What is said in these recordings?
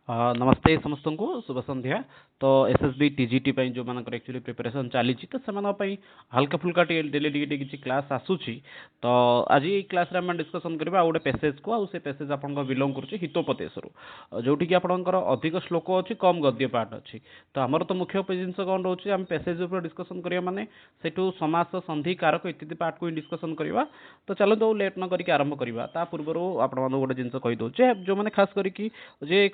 नमस्ते समस्त को शुभ संध्या। तो एसएसबी टीजीटी जो मानकर एक्चुअली प्रिपरेशन चली तो से हल्का फुल्का डेली टी किसी क्लास आसूची। तो आज ये क्लास रे हम डिस्कसन करबा गोटे पैसेज को आउ से पैसेज आपन बिलोंग करूची हितोपदेशरु जोठी कि आपनकर अधिक श्लोक अछि कम गद्य पाठ अछि। तो हमर तो मुख्य जिनस कोन रहउची हम पैसेज ऊपर डिस्कसन करिया माने सेठू समास संधि कारक इत्यादि पाठ को डिस्कसन करबा। तो चलो तो लेट न करिक आरंभ करबा। ता पूर्व आपण मानो गोटे जिनस कहि दउचे जो माने खास करिकी जे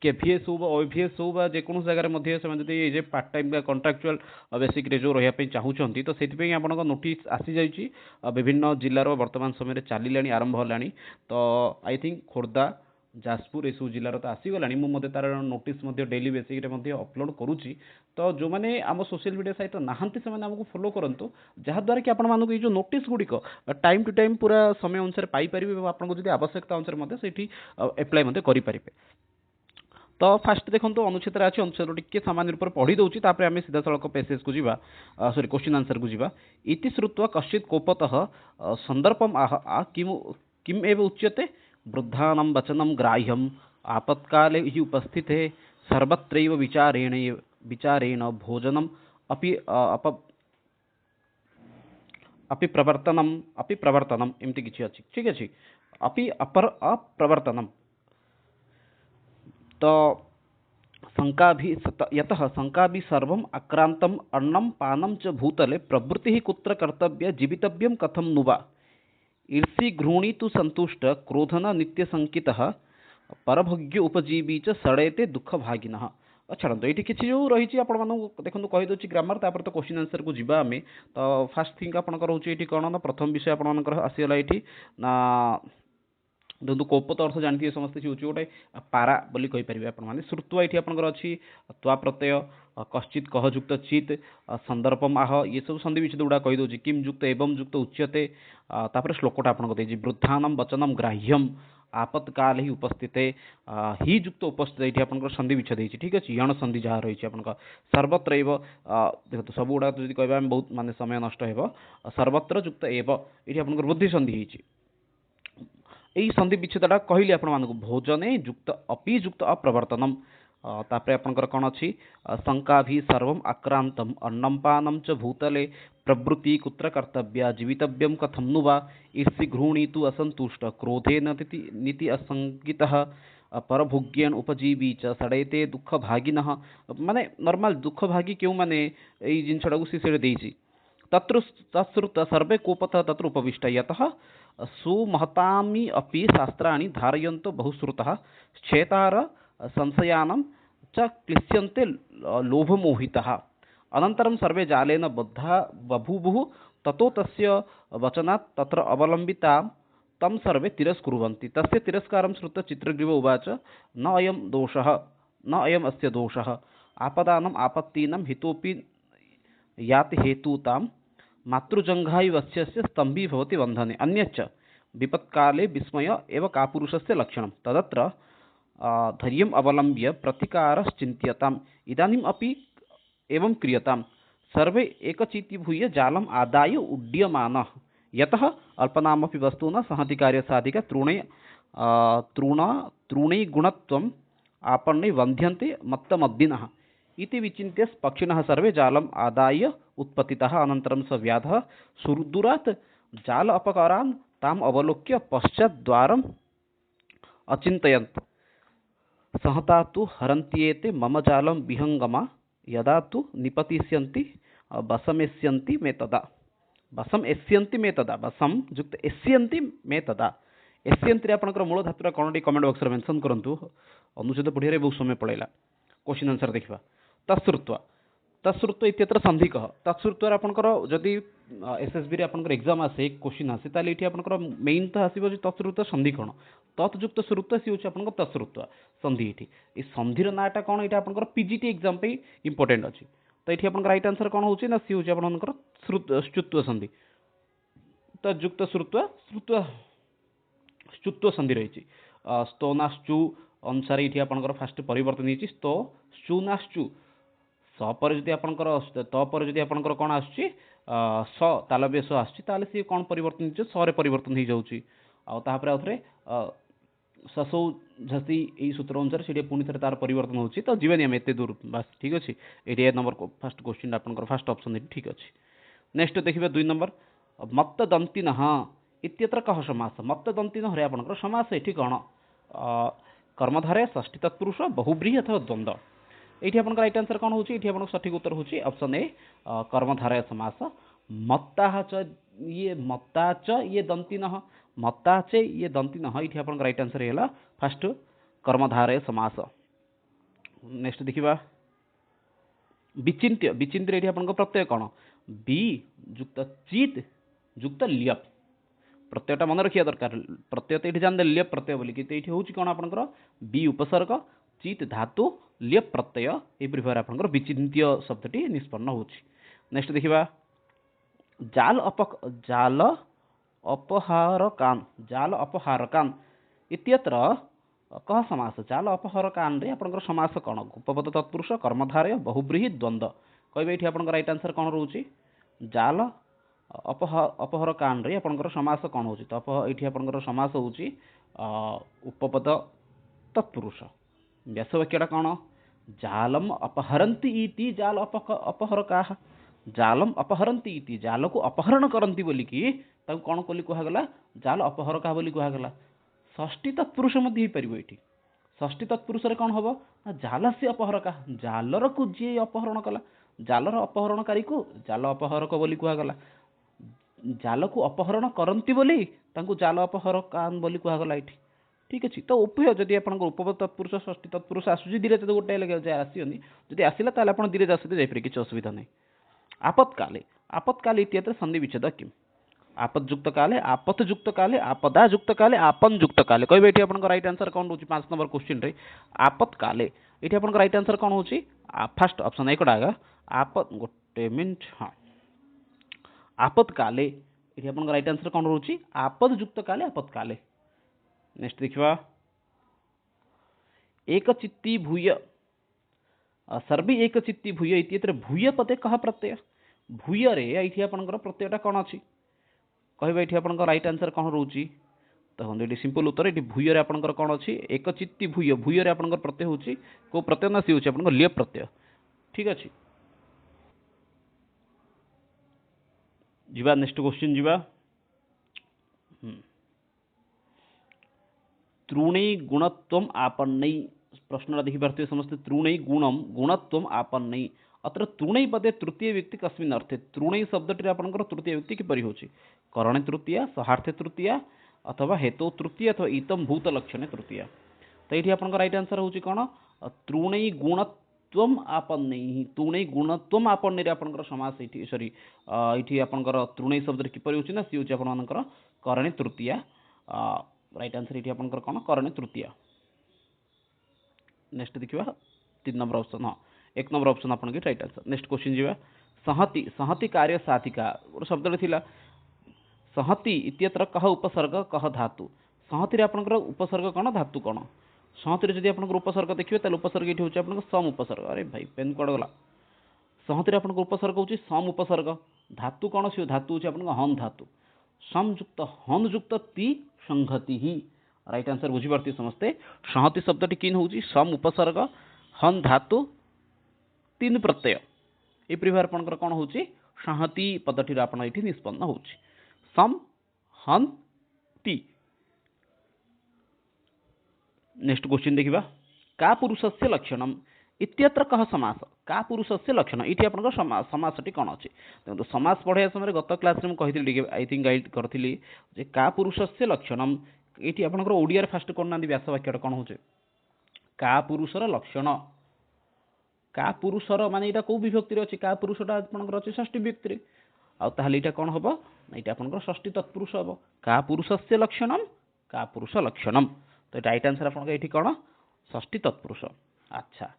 केभीएस हो ओभीएस हो जेको जगह से पार्ट टाइम कंट्राक्चुअल बेसिक जो रही चाहूँगी तो से आप नोटिस आसी जाइए विभिन्न जिलार वर्तमान समय चलिला आरंभ होलानी। तो आई थिंक खोर्धा जाजपुर यू जिलार तो आसीगला मुझे तार नोटिस डेली बेसिक अपलोड करुच्ची। तो जो मैंने आम सोशल मीडिया साइट नहांती से आमको फॉलो करूँ जहाद्वारा कि आपण जो नोटिस गुड़िक टाइम टू टाइम पूरा समय अनुसार पाइपर आपको जब आवश्यकता अनुसार से एप्लाय करें। तो फास्ट देखो अनुच्छेद अच्छे अनुच्छेद टी सामान्य रूप से पढ़ी दूसरी आम सीधा सड़क पेसेज को जीवा सॉरी क्वेश्चन आंसर को जीवा। इति श्रुत्वा कश्चित् कोपतः संदर्भम आह आ किम एव उच्यते वृद्धानां वचनं ग्राह्यम आपत्काले हि उपस्थिते सर्वत्रैव विचारेण भोजनम अपि प्रवर्तनम एमती किछि अछि। ठीक अछि अपि अपर अप्रवर्तनम। तो यतः शंका भी सर्वम आक्रांतम अन्नम पानम च भूतले प्रवृत्ति कुत्र कर्तव्य जीवितव्यम कथम नुवा ईर्षि घृणी तु संतुष्ट क्रोधन नित्य संकितः परभोग्य उपजीवी च सड़ेते दुख भागिनः। अच्छा तो ये किसी जो रही आप देखो कहीदे ग्रामर तापर तो क्वेश्चन आंसर को जीवा आम। तो फास्ट थिंग आप रोचे कौन ना प्रथम विषय आपर आसीगला ये ना देखो कोपत अर्थ जानते समस्त हूँ गोटे पारा बोली कहीपर आपने श्रुत्वा ये आपंकर अच्छी त्वा प्रत्यय कश्चित कहयुक्त चित संदर्भम आह ये सब संधि विच्छेद गुड़ा कहीदे किम युक्त एवं युक्त उच्यते। तापर श्लोकटा आपको देती वृद्धानम वचनम ग्राह्यम आपत्काल ही उपस्थित ही युक्त उपस्थित ये आप संधि विच्छेद होती। ठीक अच्छे यण संधि जहाँ रही आप सर्वत्र देखो सब गुड़ा जी कह बहुत मानने समय नष्ट हो सर्वत्र युक्त एवं ये आप बुद्धि संधि होती। यही संधि विच्छेदटा कहली आपको भोजने युक्त अपि युक्त अप्रवर्तनम। तापर आपंकर कौन अच्छी शंका भी सर्व आक्रांतम अन्नम पानम च भूतले प्रवृत्ति कुत्र कर्तव्या जीवितव्यम कथम नुवा ईर्षि घृणी तु असंतुष्ट क्रोधे नीति असंगितः परभोग्यन उपजीवी च सड़ेते दुख भागिनः। माने नॉर्मल दुख भागी क्यों माने यही जिनटा को सी देती तत्श्रुत सर्वे कोपतः तत्र उपविष्ट यतः सुमहतामी अपि शास्त्राणि धारयन्तो बहुश्रुतः श्चेतार संशयानं च क्लिश्यन्ते लोभमोहितः अनन्तरं सर्वे जालेन बद्धा बभूवुः ततो तस्य वचनात् तत्र अवलम्बिता तं सर्वे तिरस्कुर्वन्ति तस्य तिरस्कारं श्रुत्वा चित्रग्रीव उवाच न अयं दोषः न अयम् अस्य दोषः आपदानम् आपत्तीनं हितोपि याति हेतुतां मातृजंघायुवस्य स्तंभी भवति बंधने अन्यच्च विपत्काले विस्मय एव कापुरुषस्य लक्षणं तदत्र धैर्यम् अवलंब्य प्रतिकारश्चिन्त्यताम् इदानीम् अपि एवं क्रियताम् सर्वे एकचित्तीभूय जालम् आदाय उड्डयमानः यतः अल्पनामपि वस्तुना सहतिकार्य साधिका तृणे गुणत्वम् आपन्ने वन्ध्यन्ते मत्तमद्दिनः इति विचिन्त्य पक्षिणः सर्वे जालम् आदाय उत्पतितः अनन्तरं स व्याधः सुदूरात् जाल अपकारान् ताम् अवलोक्य पश्चात् द्वारम् अचिन्तयन्त सहता तु हरन्त्येते मम जालं विहङ्गमा यदा तु निपतिष्यन्ति वसमेष्यन्ति मे तदा वसम एष्यन्ति मे तदा वसम युक्त एष्यन्ति मे तदा एष्यन्ति आपणकर मूल धातुरा कौन टी कमेंट बॉक्स रे मेंशन करंतु अनुच्छेद पढ़िया बहुत समय पड़ेगा। क्वेश्चन आंसर देखा तत्श्रुत्वा तत्श्रुत्व इत्यत्र संधि कह तत्श्रुत्वर आपंकर जदि एसएसबी रे आपंकर एग्जाम आसे क्वेश्चन आसे ताले इठी आपंकर मेन तो आसीबो जे तत्श्रुत्व संधि कोन तत्युक्त श्रुत्व सी होची आपंकर तत्श्रुत्व संधि इठी ए संधिर नाटा कोन इटा आपंकर पीजीटी एग्जाम पे इंपोर्टेंट अछि। तो इठी आपंकर राइट आंसर कोन होची ना सी होची आपंकर श्रुत्व संधि तत्युक्त श्रुत्व श्रुत्व श्चुत्व संधि रही स्तोनाश्चु अनुसार ये आपंकर फास्ट परिवर्तन होती स्तो श्चुनाश्चु सपर जदि आपंकर तपर जदि आपंकर कौन आसुची स तालव्य स आसुची ताले सी कौन परिवर्तन हो सरे परिवर्तन हो जाउची आउ तापर आउथरे ससौ झसी यही सूत्र अनुसार से पुणी थे तार परिवर्तन होची तो जीवानी आम एत दूर बास ठीक अच्छे ये नंबर फर्स्ट क्वेश्चन आप फर्स्ट ऑप्शन ये ठीक अच्छे। नेक्स्ट देखिए 2 नंबर मत्त दंतिन इत्यत्र कह समास मत्त दंतिन हरे आपंकर समास ये कौन कर्मधारय षष्ठी तत्पुरुष बहुब्रीहि अथवा द्वंद्व ये आप राइट आंसर कौन होची आप सठिक उत्तर होची ऑप्शन ए कर्मधारय समास मत्ता च ये दंतिन मत्ता चे ये दंतिन ये आप राइट आंसर है फास्ट कर्मधारय समास। नेक्स्ट देखिए विचिन्त्य विचिन्त्य ये आप प्रत्यय कौन बी जुक्त चित जुक्त लियप प्रत्ययटा मन रखा दरकार प्रत्यय तो ये जान लियप प्रत्यय बोलिकी तो ये हूँ कौन आपंकर बी उपसर्ग चित धातु लियप प्रत्यय ये भाव आपंकर विचिन्त्य शब्दटी निष्पन्न हो। नेक्स्ट देखिए जाल अपहारकान इत्यत्र कह समास जाल अपहरकान रे आपंकर समास कौन उपपद तत्पुरुष कर्मधारय बहुब्रीहि द्वंद्व कहे ये आप राइट आंसर कौन रोचे जाल अपहरकान रे आपंकर समास कौन हो तो ये आपंकर समास हो उपपद तत्पुरुष व्यासवाक्यटा कौन जालम अपहरन्ति इति जाल अपहरका जालम अपहरन्ति इति जाल को अपहरण करती बोलिकी कौन बोली कहगला जाल अपहरका बोली कहगला षष्ठी तत्पुरुष ये षष्ठी तत्पुरुष कौन हम जाल से अपहरका जालर को जी अपहरण कला जालर अपहरणकारी को जाल अपहरक बोली कहगला जाल को अपहरण करती बोली जाल अपहरकान बोली कहगला ये ठीक अच्छे तो उभय जदि आप उपपद तत्पुरुष षष्ठी तत्पुरुष आसूँ धीरे गोटे लगे आसनी जब आसला आप धीरे आसते जापर किसी असुविधा नहीं। आपत्काले आपत्काले इत्यत्र संधि विच्छेद किम आपदयुक्त काले आपतयुक्त काले आपदायुक्त काले आपनयुक्त काले कहे ये आप राइट आंसर कौन रोचे 5 नंबर क्वेश्चन रे आपत्काले ये आप राइट आंसर कौन होची फास्ट ऑप्शन एक आगा आपत गोटे मिनट हाँ आपत्काले ये आप राइट आंसर कौन रोची आपदयुक्त काले आपत्काले। नेक्स्ट देखा एक चित्ती भूय सर्वे एक चित्ती भूय इत्यत्र भूय पदे कह प्रत्यय भूय रे ये आपंकर प्रत्ययटा कौन अच्छी कह ये आप राइट आंसर कौन रोची तो ये सिंपल उत्तर ये भूय रे आपंकर कौन अच्छी एक चित्ती भूय भूय रे आपंकर प्रत्यय होची को प्रत्यय ना सी होची आपंकर लियप प्रत्यय ठीक अच्छे। जीवा नेक्स्ट क्वेश्चन जीवा तृणी गुणत्वम आपन्नै प्रश्न देखी पार्थिव समस्ते तृणी गुणम गुणत्वम आपन्नै अत्र तृणी पदे तृतीय व्यक्ति कस्मिन् अर्थे तृणी शब्दटी आपंकर तृतीय व्यक्ति किपरि होची करणे तृतीया सहार्थे तृतीया अथवा हेतु तृतीय अथवा इतम भूत लक्षणे तृतीया तो ये आपंकर राइट आंसर होची कौन तृणी गुणत्वम आपन्नै तृणी गुणत्वम आपन्नै आपंकर समास ये सॉरी ये आपंकर तृणी शब्द किपरि होची ना सी होची आपंकर करणे तृतीया राइट आंसर ये आपंकर कौन करणे तृतीया। नेक्स्ट देखिए 3 नंबर ऑप्शन हाँ 1 नंबर ऑप्शन आपन के राइट आंसर। नेक्स्ट क्वेश्चन जीवा संहति संहति कार्य साधिका गोटे शब्द थिला संहति इत्यत्र कह उपसर्ग कह धातु संहति रे आपनकर उपसर्ग कौन धातु कौन संहति रे जदि आपनकर उपसर्ग देखिए ताले उपसर्ग ये होची आपनकर सम उपसर्ग अरे भाई पेन कोड गला संहति रे आपनकर उपसर्ग होची सम उपसर्ग धातु कौन से धातु होची आपनकर हन धातु समयुक्त हन युक्त ति संहति ही राइट आंसर बुझी पारती समस्ते संहति शब्दटी किन होची सम उपसर्ग हन धातु 3 प्रत्यय ए परिवार आपनकर कौन होची संहति पदटी आपण एठी निष्पन्न होची सम हन ति। नेक्स्ट क्वेश्चन देखिबा का पुरुषस्य लक्षणम इत्यत्र कह समास का पुरुषस्य लक्षण ये आपन समासटी कौन अच्छे देखो समास पढ़ाया समय गत क्लास में कही आई थिंक गाइड करी का पुरुषस्य लक्षणम ये आपंकर ओडिया फास्ट करना व्यासवाक्यटा कौन हो का पुरुषर लक्षण का पुरुषर माने यहाँ कौ विभक्ति अच्छी का पुरुषटा आपंकर अच्छे षष्ठी विभक्ति आल ये कौन हम ये आपंकर षष्ठी तत्पुरुष हम का पुरुषस्य लक्षणम का पुरुष लक्षणम तो राइट आंसर आप कौन षष्ठी तत्पुरुष। अच्छा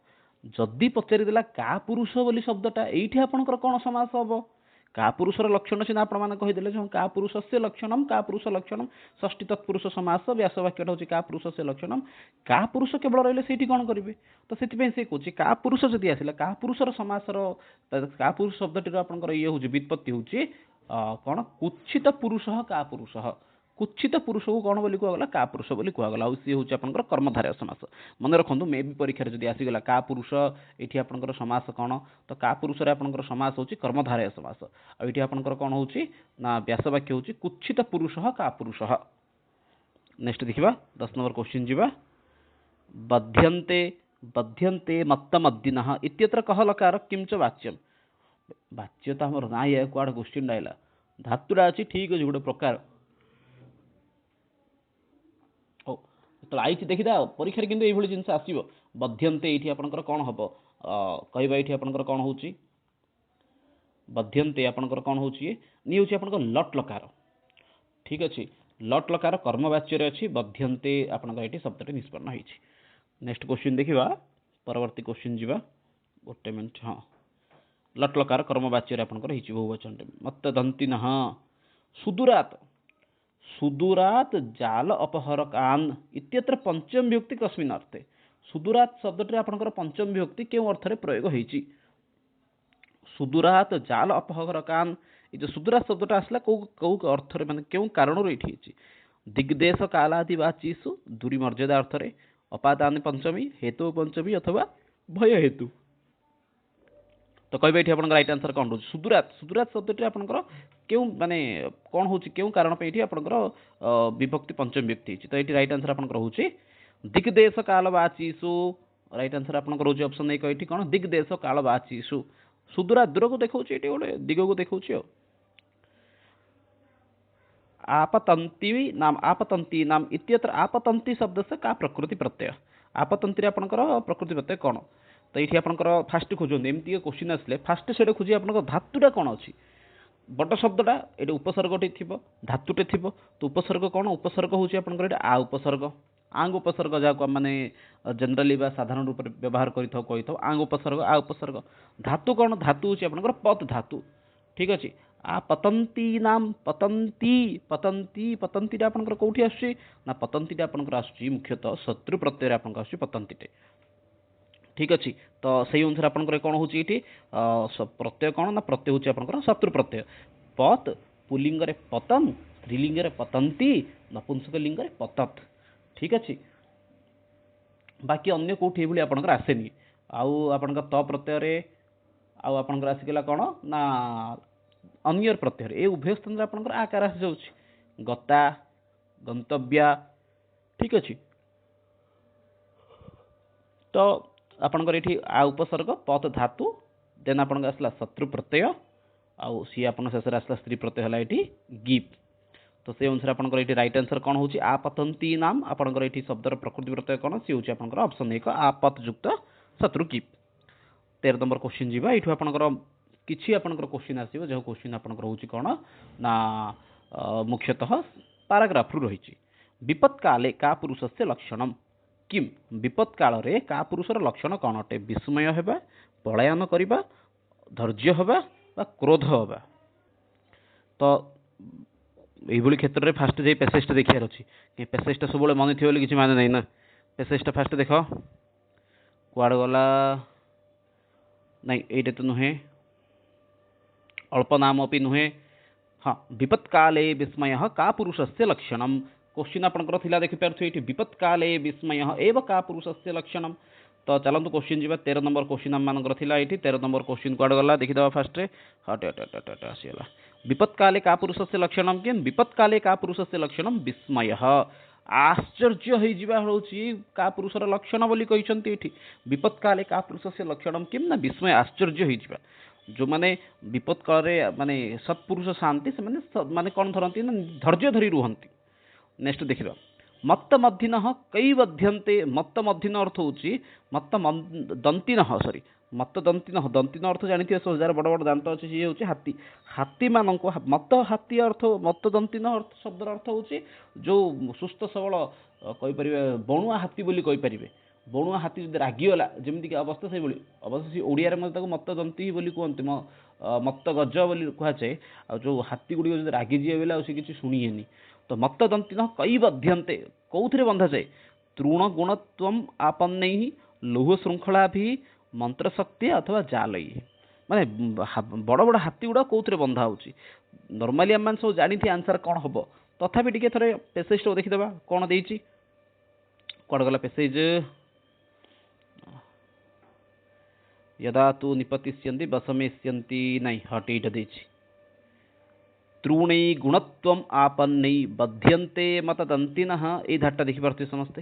जदि पचारिदेला का पुरुष बोली शब्दटा ये आपंकर कौन समास हम का पुरुषर लक्षण सीना आपने कहीदेले का पुरुषस्य लक्षणम का पुरुष लक्षणम षष्ठी तत्पुरुष समास व्यासवाक्यटा हूँ का पुरुषस्य लक्षणम का पुरुष केवल रही से कौन करेंगे तो से कहे का पुरुष जदि आसला का पुरुषर समासर का पुरुष शब्दटीर आपंकर ये हूँ व्युत्पत्ति हूँ कौन कुत्सित पुरुष का पुरुष कुत्सित पुरुष को कौन बोली कहगला का पुरुष बोली कहगला सी हूँ आपंकर कर्मधारय समास मन रखु मे भी परीक्षा जब आसीगला का पुरुष ये आपंकर समास कौन तो का पुरुष आपंकर समास हूँ कर्मधारय समास आठी आपंकर कौन हूँ ना व्यासवाक्य हूँ कुत्सित पुरुष का पुरुष। नेक्स्ट देखा 10 नंबर क्वेश्चन जीवा बध्यन्ते बध्यन्ते मत्तमद्दिन इत्यत्र कह लकार किंच वाच्यम वाच्य तो आम ना ये कुआड़ क्वेश्चन आइला धातुटा अच्छी ठीक अच्छे गोटे प्रकार तो आई देखीदा परीक्षा किंतु ये जिन आसो बध्यन्ते ये आपंकर कौन हम कहवा ये आपंकर कौन हो बध्यन्ते आपंकर कौन हो आपंकर लट लकार ठीक अच्छे लट लकार कर्मवाच्य अच्छी बध्यन्ते आपंकर ये शब्द निष्पन्न होती। नेक्स्ट क्वेश्चन देखा परवर्ती क्वेश्चन जीवा गोटे मिनट हाँ लट लकार कर्मवाच्य आपंकर बहुवचन मत दंती सुदूरात सुदूरात जाल अपहरकान इत्यत्र पंचम विभक्ति कस्मिन् अर्थे सुदूरात शब्दटे आपंकर पंचम विभक्ति क्यों अर्थ प्रयोग होती सुदूरात जाल अपहरकान ये जो सुदूरात शब्दटा आसला कौ अर्थ मान क्यों कारण ये दिग्देश कालादिवाचीसु दूरी मर्यादा अर्थ अपादान पंचमी हेतु पंचमी अथवा भय हेतु तो कहबे ये आपन राइट आंसर कौन रोज सुदूरात सुदूरात शब्दटी आपनकर क्यों माने कौन होची क्यों कारण पे ये आपनकर विभक्ति पंचम व्यक्ति तो ये राइट आंसर आपनकर होची दिग्देश कालवाचीसु राइट आंसर आपनकर होची ऑप्शन 1 ये कौन दिग्देश कालवाचीसु सुदूरात दूर को देखौची ये गोटे दिग को देखौची आपतंती नाम इत्यत्र आपतंती शब्द से का प्रकृति प्रत्यय आपतंती आपनकर प्रकृति प्रत्यय कौन तो ये आपंकर फास्ट खोजते एमती क्वेश्चन आसले फास्ट से खोजे आप धातुटा कौन अच्छी बड़ शब्दटा ये उपसर्गटे थी धातुटे थी तो उपसर्ग कौन उपसर्ग हूँ आपंकर आ उपसर्ग आंग उपसर्ग जहाँ मैंने जनराली साधारण रूप से व्यवहार कही आंग उपसर्ग आ उपसर्ग धातु कौन धातु हूँ आपंकर पत धातु ठीक अच्छे आ पतंती नाम पतंती पतंती पतंती आपंकर कौटी आसना पतंती आपंकर आसूँ मुख्यतः शत्रु प्रत्यय आपंकर आसूँ पतंतीटे ठीक अच्छे तो से अनुसार आपंकर कौन हो प्रत्यय कौन ना प्रत्यय हूँ आपंकर शत्रु प्रत्यय पत पुलिंग पतन स्त्रीलिंग पतंती नपुंसक लिंग पतत ठीक अच्छे बाकी अन्य कौटी ये आपंकर आसेनी आउ आपंकर त प्रत्यय आपंकर आसीगला कौन ना अन्यर प्रत्यय ये उभय स्थान आपंकर आकार आसी जाऊँगी गता गंतव्या ठीक अच्छे तो आपंकर ये आ उपसर्ग पत धातु देन आपंकर आसला शत्रु प्रत्यय आउ सी आप शेष आसला स्त्री प्रत्यय है ये गिप तो से अनुसार आपंकर ये राइट आंसर कौन हो आपतंती नाम आपंकर ये शब्दर प्रकृति प्रत्यय कौन सी हूँ आपंकर ऑप्शन 1 आपत युक्त शत्रु गिप। 13 नंबर क्वेश्चन जीवा ये आपंकर किसी आपंकर क्वेश्चन आसो जो क्वेश्चन आपंकर हूँ कौन ना मुख्यतः पाराग्राफ रु रही विपत् काले का पुरुष से लक्षण किम विपत् काल रे का पुरुषर लक्षण कौन अटे विस्मय होगा पलायन करने धैर्य होगा क्रोध होगा तो यही क्षेत्र में फास्ट जाए पैसेज देखार अच्छी पैसेजटा सब मन थी किसी माने नहीं ना पैसेजटा फास्ट देख कुआड़ गला नहीं ये तो नुहे अल्प नाम अपनी नुहे हाँ विपत् काले विस्मय का पुरुष से लक्षण क्वेश्चन आपंकर थिला देखिपारे ये विपत् काले विस्मय एवं का पुरुष से लक्षण तो चलतु क्वेश्चन जी 13 नंबर क्वेश्चन आम मानकर 13 नंबर क्वेश्चन कुआड़ गला देखीद फास्ट हट आसीगला विपत् काले का पुरुष से लक्षण किम विपत् काले का पुरुष से लक्षण विस्मय आश्चर्य हो का पुरुषर लक्षण बोली कहते विपत् काले का पुरुष से लक्षण किम ना विस्मय आश्चर्य हो जो मैंने विपत् काल माने सत्पुरुष शांति से माने कौन धरती ना धैर्य धरी रुहंती। नेक्स्ट देखिए मत्त मध्य कई बध्यन्ते मत्त मध्य अर्थ हूँ मत्त दंती सॉरी मत्त दंती अर्थ जानी सब जार बड़ बड़ दांत अच्छे सी हूँ हाथी हाथी मान मत हाथी अर्थ मत्त दंती अर्थ शब्द अर्थ हूँ जो सुस्थ सबल कहीपर बणुआ हाथी बोली कहीपर बणुआ हाथी जब रागिगला जमीक अवस्था से अवश्य सी ओडिया मत दंती बोली कहते मत्त गज बोली कहुए आ जो हाथी गुड़िक जो रागिजे बोले सी किसी शुणिएनि तो मत्त दंती कई बध्यन्ते कौन बंधा जाए तृण गुणत्व आपन्न लौह श्रृंखला भी मंत्र शक्ति अथवा जाल माने बड़ बड़ हाथी गुड़ा कौन बंधा हो नॉर्मली आम सब जानी आंसर कौन हम तथापि टिके थरे पेसेज तो देखिदेबा कौन देइछि कुआडे गला पेसेज यदा तु निपतिष्यन्ति वसमेष्यन्ति नहीं हट एटा देइछि त्रूणै गुणत्वम आपन्नै बध्यन्ते मतदन्तिनः ए धाटा देखि पारथि समस्ते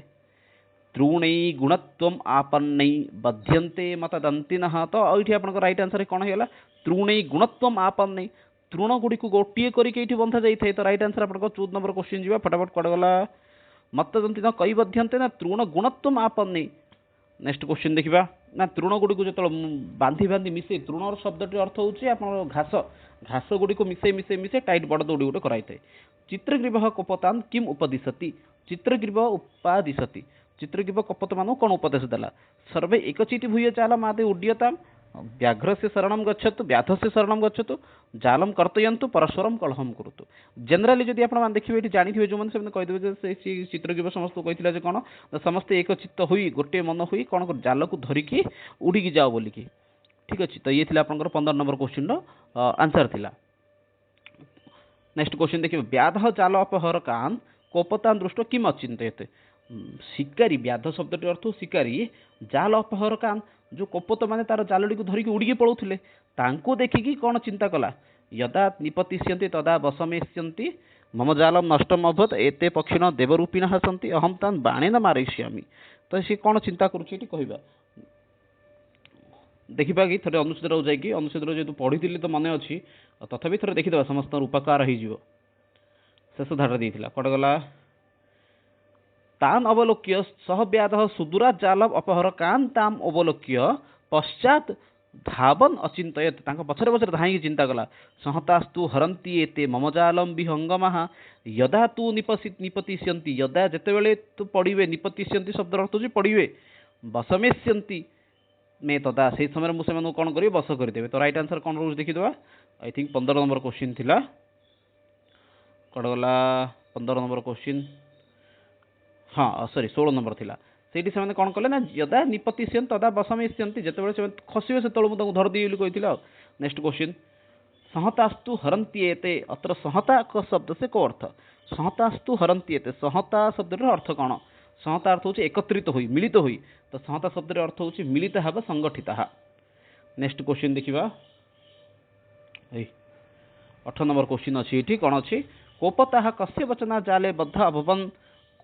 त्रूणै गुणत्वम आपन्नै बध्यन्ते मतदन्तिनः तो एठी आपनक राइट आंसर कोन हेला त्रूणै गुणत्वम आपन्नै तृण गुड़ी को गोटे करके बंधा जाए तो राइट आंसर आप 14 नंबर क्वेश्चन जी फटाफट कड़ गला मतदंती न कई बध्यंते ना तृण गुणत्व आपन्नै नेक्स्ट क्वेश्चन देखा ना तृण गुड़ी को जो बांधि बांधि मिसे तृणर शब्दटी अर्थ होची आपण घास घास गुड़ी को मिसे मिसे मिसे टाइट बड़ दौड़ी गोटे कराई चित्रग्रीव कोपतान किम उपदिशति चित्रग्रीव उपादिशति चित्रग्रीव कपत मान कौन उपदेश देला सर्वे एकचिति भूय चाल मादे उड्यता व्याघ्र से शरणम गच्छतु व्याध से शरणम गच्छतु जालम कर्तयन्तु परस्परम कलहम करुतु जनरली जदि आप देखिए ये जानी जो मैंने कहीदेवे से चित्रग्रीव समस्त कही कौन समस्ते एक चित्त हुई गोटे मन हुई कौन जाल को धरिकी उड़िकी जाओ बोलिकी ठीक अच्छे तो ये आप 15 नंबर क्वेश्चन आंसर थिला नेक्स्ट क्वेश्चन देखिए व्याध जाल अपहर कान कोपतान दृष्ट किम अचिंतयते शिकारी व्याध शब्द अर्थ शिकारी जाल अपहर कान जो कोपत माने तार जालटी को धरिकी उड़िकी पलाउथिले तांको देखिकी कौन चिंता कला यदा निपतिष्यन्ति तदा वसमेष्यन्ति मम जालम नष्टम अभवत एते पक्षिण देवरूपिणः सन्ति अहम तान बाणेन मारयिष्यामि तो सी कौन चिंता करुछि एटी कहबा देखिबा कि थरे अनुच्छेद जाइए अनुच्छेद जेहेतु पढ़ी तो मन अच्छी तथापि थरे देखिदेवा समस्त उपकार हो शेष धारा देइथिला कट गला तान अवलोक्य सह व्याध सुदूरा जाल अपहर कान ताम अवलोक्य पश्चात धावन अचिंतयत पछरे पछरे धाई चिंता कला सहतास्तु हरंती एते मम जालम विहंगमः यदा तु निपतिष्यन्ति यदा जेतेबेले तु पड़िवे निपतिष्यन्ति शब्द अर्थ होची पड़िवे वसमेष्यन्ति में तदा से समय मुझे कौन करेंगे बस करदे तो राइट आंसर कौन रोज देखीदे आई थिंक 15 नंबर क्वेश्चन थिला कड़ गला 15 नंबर क्वेश्चन हाँ सॉरी 16 नंबर थिला सेठी से कौन कले ना यदा निपतिष्यन्ति तदा वसमेष्यन्ति जेतेबेले से खसिबे से तळु मुझे धरदी बोली कहिथिला नेक्स्ट क्वेश्चन सहतास्तु हरंती एते अत्र सहता शब्द से को अर्थ सहतास्तु हरंती एते सहता शब्द अर्थ कौन सहता अर्थ होची एकत्रित हुई मिलित हुई तो सहता शब्द अर्थ होची मिलित भाव संगठित नेक्स्ट क्वेश्चन देखिबा 8 नंबर क्वेश्चन अच्छी ये कौन अच्छी कोपता कस्य वचना जाले बद्ध अभवन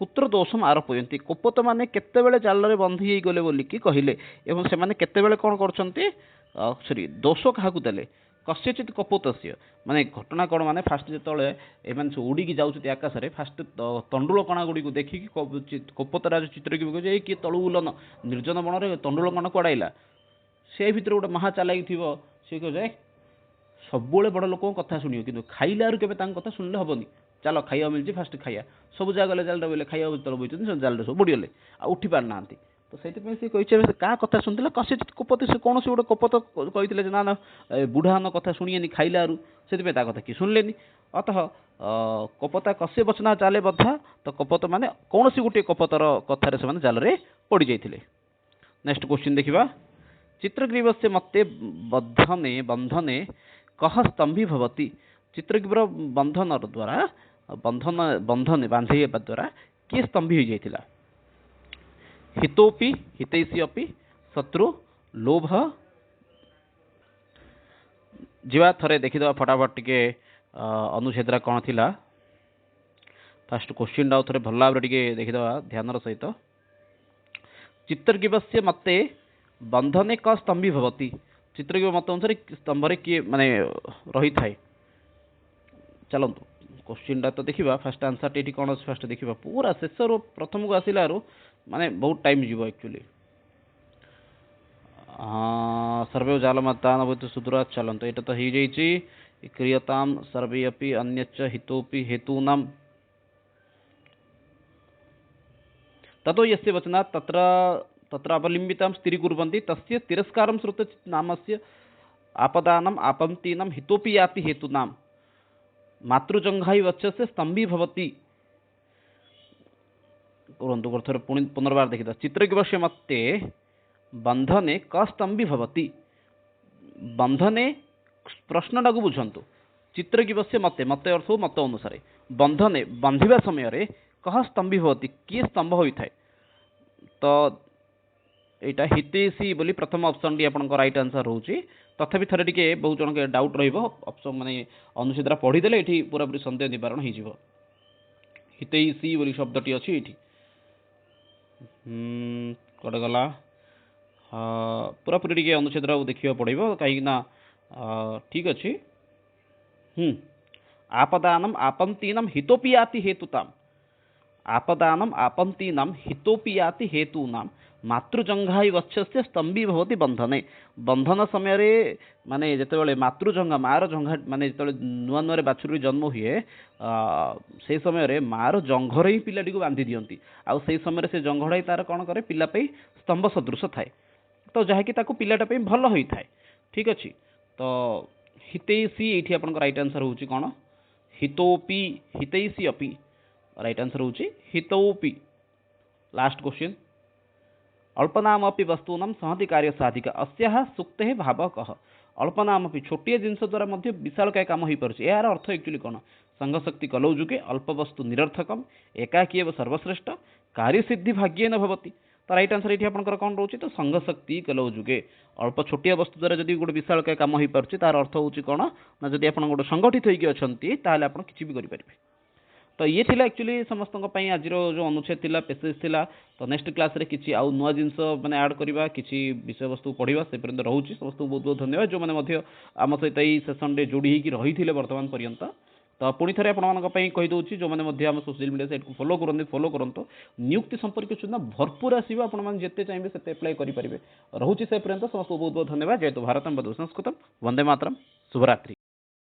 कुत्र दोषम आरोपयन्ति कोपत माने केतेबेले जाल बंधी गले बोलिकी कहले एवं से माने केतेबेले कौन करछन्ति सॉरी दोष क्या देले कस्यचित कपोतस्य माने घटना कौन माने फास्ट जो एम उड़ीकी जाऊँ आकाश में फास्ट तंडुल कणा गुड़ी को देखिकी कोपतराज चित्रग्रीव किए तलू बुलन निर्जन बण में तंडुल कणा कड़ाइला से भितर गोटे महा चालाकी थी सी कहे सब बड़ लोक कथा शुण कि खाइला के कथा शुणिले हेनी चल खाइबा मिलती फास्ट खाइया सब जगह गले जाल बोले खाइबा तल बोई जाल सब बुड़ीगले आ उठी पार ना तो से कही क्या कथा शुणुला कसी कोपत से कौन से गोटे कोपत कही ना ना बुढ़ा कथा शुणिए खाइलू से कथा किए शुणिले अतः कोपता कसे बचना जाले बद्धा तो कोपत माने कौन सी गोटे कोपतर कथार से जाल पड़ जाते नेक्स्ट क्वेश्चन देखा चित्रग्रीव से मते बंधने बंधने कह स्तंभी भवती चित्रग्रीव बंधन द्वारा बंधन बंधने बांधे द्वारा किए स्तंभी हो जाता हितोपि हितैषी अपि शत्रु लोभ जीवा थरे देखीद फटाफट टिके अनुच्छेद कौन थी फास्ट क्वेश्चन डाउ थे भल भाव टे देखीद ध्यान सहित चित्रग्रीव से मते बंधने क स्तंभी भवती चित्रग्रीव मत अनुसार स्तंभ किए माने रही थाए चलतु क्वेश्चन तो देखा फास्ट आंसर ये कौन अच्छे फास्ट देखा पूरा शेष प्रथम को आसलार माने बहुत टाइम जीव एक्चुअली सर्वे जालमता नवत सुदूरा चलत यहाँ तो हो जाइए क्रियताम सर्वे अपि अन्यच्च हितोपि हेतूना ततो यस्य वचना तत्र तत्र अपलिम्बितां स्थिरीकुर्वन्ति तस्य तिरस्कारं श्रुत्वा नामस्य आपदानम आपन्तीनम हितोपि याति हेतूनाम मातृजंघाई वच्च से स्तंभी भवती पुनर्बार देखिता चित्रग्रीवस्य मते बंधने क स्तंभी भवती बंधने प्रश्नटा को बुझंतु चित्रगिवस्य मते मते अर्थ मत अनुसार बंधने बांधिबा समय रे कह स्तंभी होती किए स्तंभ होता है तो एटा हितैषी बोली प्रथम ऑप्शन डी आपन राइट आंसर होची तथापि थरे टिके बहुत जन के डाउट रहइबो ऑप्शन माने अनुच्छेदरा पढ़ी देले एठी पूरा पूरी संदेह निवारण हो जिवो हितैषी बोली शब्दटी अछि एठी कड़े गला पूरा पूरी टिके अनुच्छेदरा देखियो पड़िबो काहे ना ठीक अछि आपदानम आपंतीनम हितोपियाति हेतुताम आपदानम आपंतीनाम हितोपियाति हेतूनाम मातृजंघाई वत्सस्य स्तंभी भवति बंधने बंधन समय रे माने जेतेबेले मातृजंघा मार जंघा माने जेतेबेले नुआ नुआ बाछुरी जन्म हुए से समय रे मार जंघरे ही पिलाटी को बांधी दियंती आउ से समय रे से जंघड़ाई तार कौन करे पिला पे स्तंभ सदृश थाए तो जहाँकि ताको पिलाटा पे भल होई थाए ठीक अछि तो हितैषी एठी आपन राइट आंसर होची कोन हितोपि हितैषी अपि राइट आंसर होची हितोपि लास्ट क्वेश्चन अल्पनाम अपि वस्तूनां सहति कार्य साधिका अस्याः सुक्तेः भाव कह अल्पनाम अपि छोटिए जिनस द्वारा मध्य विशाल काय काम होई परछि यार अर्थ एक्चुअली कोन संघ शक्ति कलौ जुगे अल्प वस्तु निरर्थकम एकाकी एव सर्वश्रेष्ठ कार्य सिद्धि भाग्येन भवति तो राइट आंसर एठी आपनकर कोन रहउछि तो संघ शक्ति कलौ जुगे अल्प छोटिया वस्तु द्वारा जदि गोटे विशाल काय काम होई परछि तार अर्थ होछि कोन ना जदि आपन गोटे संगठित होइके अछंती ताले आपन किछि भी करि परिबे तो ये थिला एक्चुअली समस्त आज जो अनुच्छेद थिला पेसेज थिला तो नेक्स्ट क्लास रे किछि आउ नुआ जिंस माने ऐड करबा किछि विषय वस्तु पढ़िबा से पर्यंत रहउछि समस्त बहुत बहुत धन्यवाद जो माने मध्य आम सहित एई सेशन रे जोड़ी हिकी रहिथिले वर्तमान पर्यंत तो पुणी थे आपको कही दूसरी जो मैंने आम सोशल मीडिया साइट को फॉलो करते नियुक्ति संपर्क सूचना भरपूर आसो आपते चाहिए से अप्लाई करेंगे रोचे से पर्यंत समस्त बहुत बहुत धन्यवाद जय तो भारतम बदु संस्कृतम वंदे मातरम शुभरात्रि।